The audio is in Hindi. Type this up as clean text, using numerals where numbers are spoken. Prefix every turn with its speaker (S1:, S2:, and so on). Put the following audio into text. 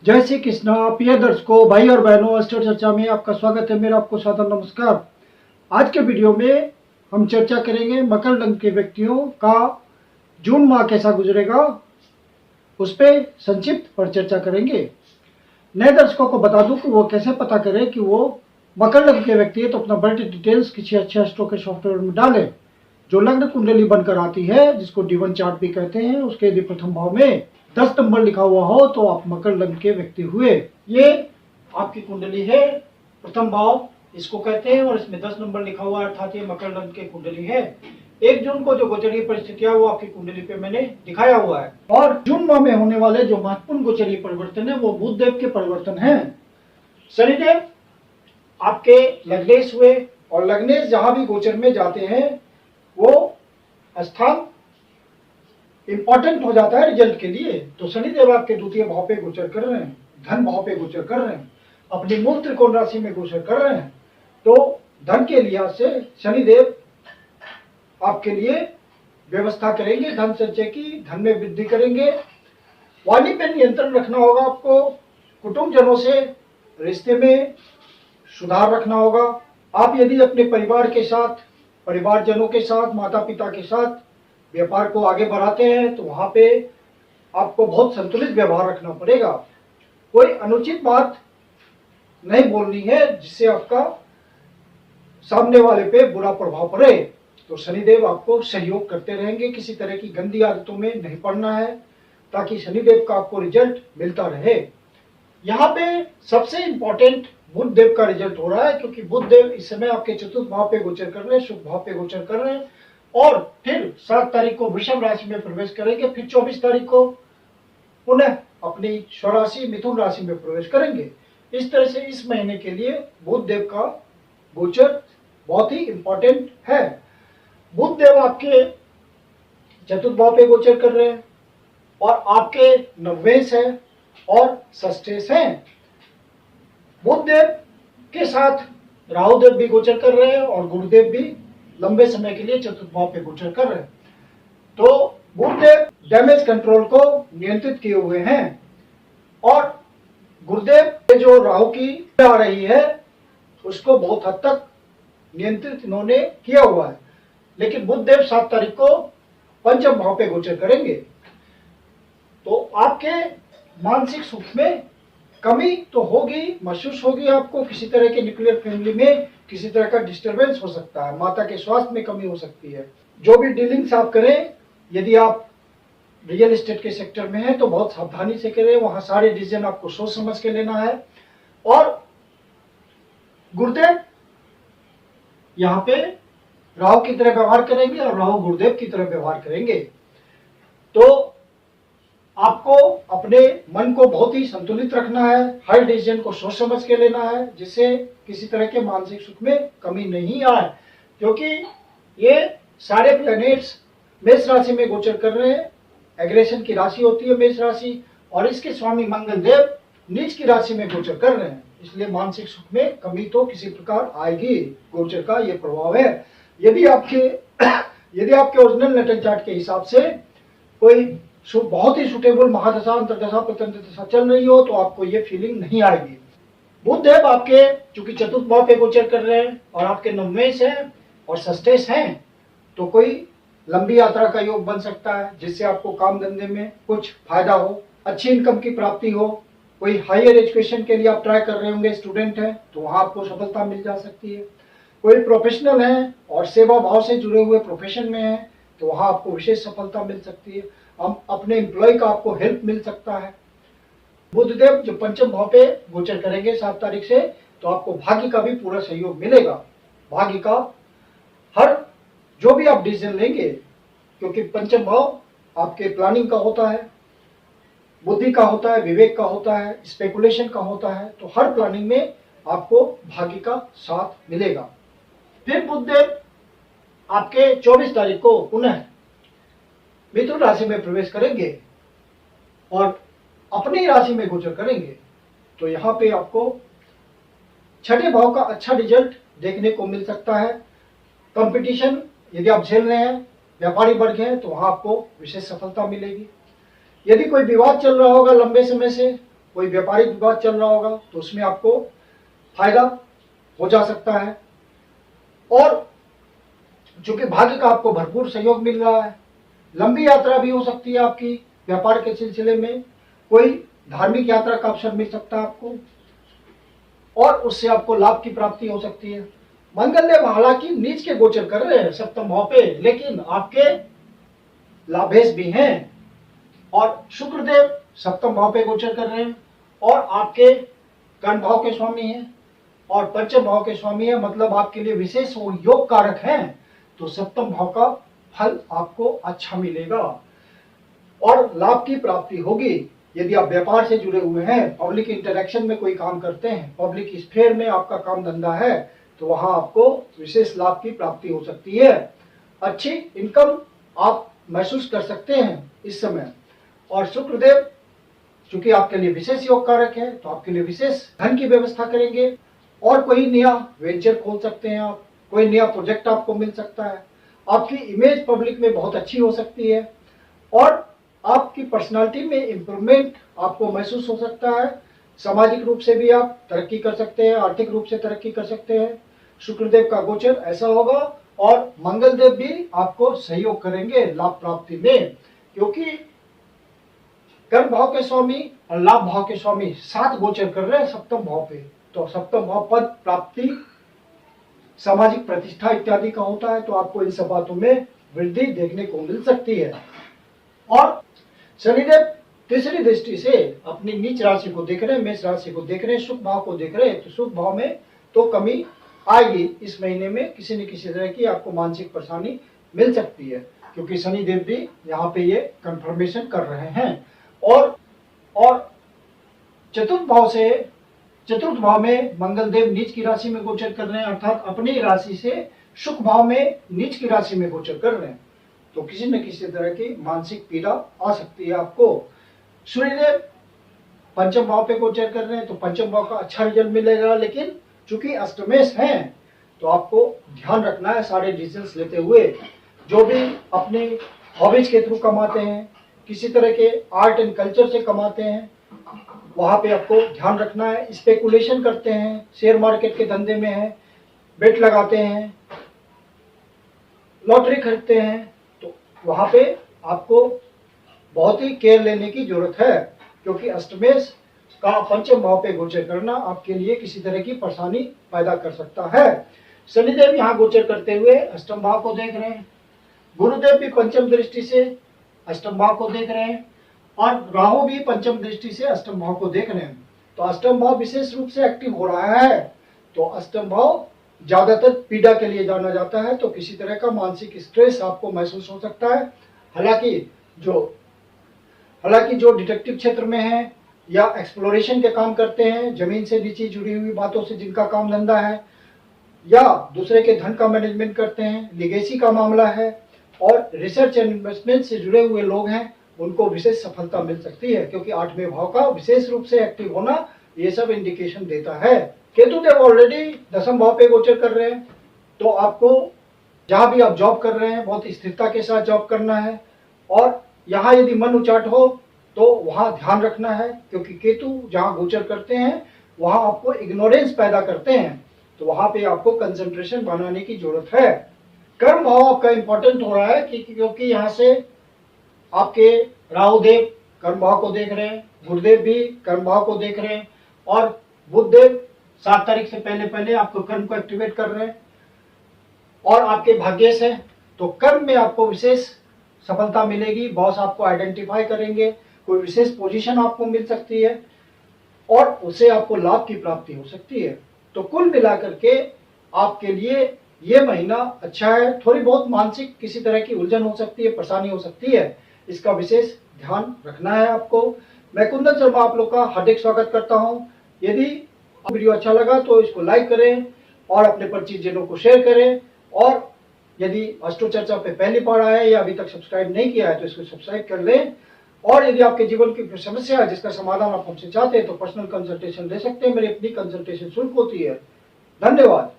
S1: जय श्री कृष्णा। प्रिय दर्शकों, भाई और बहनों, अस्त्र चर्चा में आपका स्वागत है। मेरा आपको सादर नमस्कार। आज के वीडियो में हम चर्चा करेंगे मकर लग्न के व्यक्तियों का जून माह कैसा गुजरेगा, उस पर संक्षिप्त पर चर्चा करेंगे। नए दर्शकों को बता दूं कि वो कैसे पता करें कि वो मकर लग्न के व्यक्ति है, तो अपना बर्थ डिटेल्स किसी अच्छे एस्ट्रो के सॉफ्टवेयर में डालें। जो लग्न कुंडली बनकर आती है, जिसको D1 चार्ट भी कहते हैं, उसके यदि प्रथम भाव में 10 नंबर लिखा हुआ हो तो आप मकर लग्न के व्यक्ति हुए। ये आपकी कुंडली है, प्रथम भाव इसको कहते हैं, और इसमें 10 नंबर लिखा हुआ है, अर्थात ये मकर लग्न की कुंडली है। 1 जून को जो गोचरीय परिस्थितियां वो आपकी कुंडली पे मैंने दिखाया हुआ है। और जून माह में होने वाले जो महत्वपूर्ण गोचरीय परिवर्तन है वो बुध देव के परिवर्तन है। शनिदेव आपके लग्नेश हुए, और लग्नेश जहां भी गोचर में जाते हैं वो स्थान इंपॉर्टेंट हो जाता है रिजल्ट के लिए। तो शनिदेव आपके द्वितीय भाव पे गोचर कर रहे हैं, धन भाव पे गोचर कर रहे हैं, अपनी मूल त्रिकोण राशि में गोचर कर रहे हैं। तो धन के लिहाज से शनिदेव आपके लिए व्यवस्था करेंगे धन संचय की, धन में वृद्धि करेंगे। वाणी पे नियंत्रण रखना होगा आपको, कुटुंबजनों से रिश्ते में सुधार रखना होगा। आप यदि अपने परिवार के साथ, परिवारजनों के साथ, माता पिता के साथ व्यापार को आगे बढ़ाते हैं तो वहां पे आपको बहुत संतुलित व्यवहार रखना पड़ेगा। कोई अनुचित बात नहीं बोलनी है जिससे आपका सामने वाले पे बुरा प्रभाव पड़े। तो शनिदेव आपको सहयोग करते रहेंगे, किसी तरह की गंदी आदतों में नहीं पड़ना है, ताकि शनिदेव का आपको रिजल्ट मिलता रहे। यहाँ पे सबसे इंपॉर्टेंट बुध देव का रिजल्ट हो रहा है, क्योंकि बुध देव इस समय आपके चतुर्थ भाव पे गोचर कर रहे हैं, शुभ भाव पे गोचर कर रहे हैं, और फिर 7 तारीख को वृषभ राशि में प्रवेश करेंगे, फिर 24 तारीख को पुनः अपनी स्वराशि मिथुन राशि में प्रवेश करेंगे। इस तरह से इस महीने के लिए बुध देव का गोचर बहुत ही इंपॉर्टेंट है। बुध देव आपके चतुर्थ भाव पे गोचर कर रहे हैं, और आपके नवेश है और षष्ठेश है। बुध देव के साथ राहु देव भी गोचर कर रहे हैं, और गुरुदेव भी लंबे समय के लिए चतुर्थ भाव पे गोचर कर रहे हैं। तो बुध देव डैमेज कंट्रोल को नियंत्रित किए हुए हैं, और गुरुदेव जो राहु की आ रही है उसको बहुत हद तक नियंत्रित इन्होंने किया हुआ है। लेकिन बुध देव 7 तारीख को पंचम भाव पे गोचर करेंगे। तो आपके मानसिक सुख में कमी तो होगी, महसूस होगी आपको। किसी तरह के न्यूक्लियर फैमिली में किसी तरह का डिस्टरबेंस हो सकता है, माता के स्वास्थ्य में कमी हो सकती है। जो भी डीलिंग्स आप करें, यदि आप रियल एस्टेट के सेक्टर में हैं तो बहुत सावधानी से करें, वहां सारे डिसीजन आपको सोच समझ के लेना है। और गुरुदेव यहाँ पे राहु की तरह व्यवहार करेंगे, और राहु गुरुदेव की तरह व्यवहार करेंगे। तो आपको अपने मन को बहुत ही संतुलित रखना है, हर डिसीजन को सोच समझ के लेना है, जिससे किसी तरह के मानसिक सुख में कमी नहीं आए। क्योंकि ये सारे प्लैनेट्स मेष राशि में गोचर कर रहे हैं। एग्रेशन की राशि होती है मेष राशि, और इसके स्वामी मंगल देव नीच की राशि में गोचर कर रहे हैं, इसलिए मानसिक सुख में कमी तो किसी प्रकार आएगी। गोचर का ये प्रभाव है। यदि आपके ओरिजिनल नेटल चार्ट के हिसाब से कोई बहुत ही सुटेबल महादशा, अंतरदशा, प्रत्यंत दशा चल रही हो तो आपको ये फीलिंग नहीं आएगी। बुध देव आपके चूंकि चतुर्थ भाव पे गोचर कर रहे हैं, और आपके नवमेश है और षष्ठेश हैं, तो कोई लंबी यात्रा का योग बन सकता है, जिससे आपको काम धंधे में कुछ फायदा हो, अच्छी इनकम की प्राप्ति हो। कोई हायर एजुकेशन के लिए आप ट्राई कर रहे होंगे, स्टूडेंट है, तो वहां आपको सफलता मिल जा सकती है। कोई प्रोफेशनल है और सेवा भाव से जुड़े हुए प्रोफेशन में है, तो वहां आपको विशेष सफलता मिल सकती है। अपने एम्प्लॉय का आपको हेल्प मिल सकता है। बुधदेव जो पंचम भाव पे गोचर करेंगे 7 तारीख से, तो आपको भाग्य का भी पूरा सहयोग मिलेगा। भाग्य का हर जो भी आप डिसीजन लेंगे, क्योंकि पंचम भाव आपके प्लानिंग का होता है, बुद्धि का होता है, विवेक का होता है, स्पेकुलेशन का होता है, तो हर प्लानिंग में आपको भाग्य का साथ मिलेगा। फिर बुधदेव आपके 24 तारीख को पुनः मिथुन राशि में प्रवेश करेंगे और अपनी राशि में गोचर करेंगे। तो यहाँ पे आपको छठे भाव का अच्छा रिजल्ट देखने को मिल सकता है। कंपटीशन यदि आप झेल रहे हैं, व्यापारी वर्ग है, तो वहां आपको विशेष सफलता मिलेगी। यदि कोई विवाद चल रहा होगा लंबे समय से, कोई व्यापारिक विवाद चल रहा होगा तो उसमें आपको फायदा हो जा सकता है। और चूंकि भाग्य का आपको भरपूर सहयोग मिल रहा है, लंबी यात्रा भी हो सकती है आपकी व्यापार के सिलसिले में, कोई धार्मिक यात्रा का अवसर मिल सकता है आपको और उससे आपको लाभ की प्राप्ति हो सकती है। मंगलदेव हालांकि नीच के गोचर कर रहे हैं सप्तम भाव पे, लेकिन आपके लाभेश भी हैं। और शुक्रदेव सप्तम भाव पे गोचर कर रहे हैं और आपके कर्म भाव के स्वामी हैं और पंचम भाव के स्वामी है, मतलब आपके लिए विशेष योग कारक हैं। तो सप्तम भाव का फल आपको अच्छा मिलेगा और लाभ की प्राप्ति होगी। यदि आप व्यापार से जुड़े हुए हैं, पब्लिक इंटरेक्शन में कोई काम करते हैं, पब्लिक स्फेयर में आपका काम धंधा है, तो वहां आपको विशेष लाभ की प्राप्ति हो सकती है। अच्छी इनकम आप महसूस कर सकते हैं इस समय। और शुक्रदेव चूंकि आपके लिए विशेष योग कारक है तो आपके लिए विशेष धन की व्यवस्था करेंगे और कोई नया वेंचर खोल सकते हैं आप, कोई नया प्रोजेक्ट आपको मिल सकता है, आपकी इमेज पब्लिक में बहुत अच्छी हो सकती है और आपकी पर्सनालिटी में इम्प्रूवमेंट आपको महसूस हो सकता है। सामाजिक रूप से भी आप तरक्की कर सकते हैं, आर्थिक रूप से तरक्की कर सकते हैं। शुक्रदेव का गोचर ऐसा होगा और मंगलदेव भी आपको सहयोग करेंगे लाभ प्राप्ति में, क्योंकि कर्म भाव के स्वामी और लाभ भाव के स्वामी साथ गोचर कर रहे हैं सप्तम भाव पे। तो सप्तम भाव पद प्राप्ति, सामाजिक प्रतिष्ठा इत्यादि का होता है, तो आपको इन सब बातों में वृद्धि देखने को मिल सकती है। और शनिदेव तीसरी दृष्टि से अपनी नीच राशि को देख रहे हैं, मेष राशि को देख रहे हैं, शुभ भाव को देख रहे हैं। तो शुभ भाव में तो कमी आएगी इस महीने में, किसी न किसी तरह की आपको मानसिक परेशानी मिल सकती है, क्योंकि शनिदेव भी यहाँ पे ये कंफर्मेशन कर रहे हैं। और चतुर्थ भाव में मंगलदेव नीच की राशि में गोचर कर रहे हैं, अर्थात अपनी राशि से शुभ भाव में नीच की राशि में गोचर कर रहे हैं। तो किसी न किसी तरह की मानसिक पीड़ा आ सकती है आपको। सूर्यदेव पंचम भाव पे गोचर कर रहे हैं, तो पंचम भाव का अच्छा रिजल्ट मिलेगा, लेकिन चूंकि अष्टमेश हैं तो आपको ध्यान रखना है सारे डिसीजंस लेते हुए। जो भी अपने हॉबीज के थ्रू कमाते हैं, किसी तरह के आर्ट एंड कल्चर से कमाते हैं, वहां पे आपको ध्यान रखना है। स्पेकुलेशन करते हैं, शेयर मार्केट के धंधे में है, बेट लगाते हैं, लॉटरी खरीदते हैं, तो वहां पे आपको बहुत ही केयर लेने की जरूरत है, क्योंकि अष्टमेश का पंचम भाव पे गोचर करना आपके लिए किसी तरह की परेशानी पैदा कर सकता है। शनिदेव यहाँ गोचर करते हुए अष्टम भाव को देख रहे हैं, गुरुदेव भी पंचम दृष्टि से अष्टम भाव को देख रहे हैं और राहु भी पंचम दृष्टि से अष्टम भाव को देख रहे हैं। तो अष्टम भाव विशेष रूप से एक्टिव हो रहा है। तो अष्टम भाव ज्यादातर पीड़ा के लिए जाना जाता है, तो किसी तरह का मानसिक स्ट्रेस आपको महसूस हो सकता है। हालांकि जो डिटेक्टिव क्षेत्र में है या एक्सप्लोरेशन के काम करते हैं, जमीन से नीचे जुड़ी हुई बातों से जिनका काम धंधा है, या दूसरे के धन का मैनेजमेंट करते हैं, लिगेसी का मामला है, और रिसर्च एंड इन्वेस्टमेंट से जुड़े हुए लोग हैं, उनको विशेष सफलता मिल सकती है, क्योंकि आठवें भाव का विशेष रूप से एक्टिव होना ये सब इंडिकेशन देता है। केतु देव ऑलरेडी दसम भाव पे गोचर कर रहे हैं, तो आपको जहां भी आप जॉब कर रहे हैं बहुत स्थिरता के साथ जॉब करना है, और यहाँ यदि मन उचाट हो तो वहां ध्यान रखना है, क्योंकि केतु जहां गोचर करते हैं वहां आपको इग्नोरेंस पैदा करते हैं, तो वहां पे आपको कंसंट्रेशन बनाने की जरूरत है। कर्म भाव आपका इंपॉर्टेंट हो रहा है क्योंकि यहाँ से आपके राहु देव कर्म भाव को देख रहे हैं, गुरुदेव भी कर्म भाव को देख रहे हैं, और बुध देव 7 तारीख से पहले आपको कर्म को एक्टिवेट कर रहे हैं और आपके भाग्येश है। तो कर्म में आपको विशेष सफलता मिलेगी, बॉस आपको आइडेंटिफाई करेंगे, कोई विशेष पोजीशन आपको मिल सकती है और उससे आपको लाभ की प्राप्ति हो सकती है। तो कुल मिलाकर के आपके लिए ये महीना अच्छा है। थोड़ी बहुत मानसिक किसी तरह की उलझन हो सकती है, परेशानी हो सकती है, इसका विशेष ध्यान रखना है आपको। मैं कुंदन शर्मा आप लोग का हार्दिक स्वागत करता हूँ। यदि वीडियो अच्छा लगा तो इसको लाइक करें और अपने परिचितजनों को शेयर करें, और यदि अष्टो चर्चा पे पहली बार आया है या अभी तक सब्सक्राइब नहीं किया है तो इसको सब्सक्राइब कर लें। और यदि आपके जीवन की कोई समस्या है जिसका समाधान आप हमसे चाहते हैं तो पर्सनल कंसल्टेशन ले सकते हैं, मेरी अपनी कंसल्टेशन शुल्क होती है। धन्यवाद।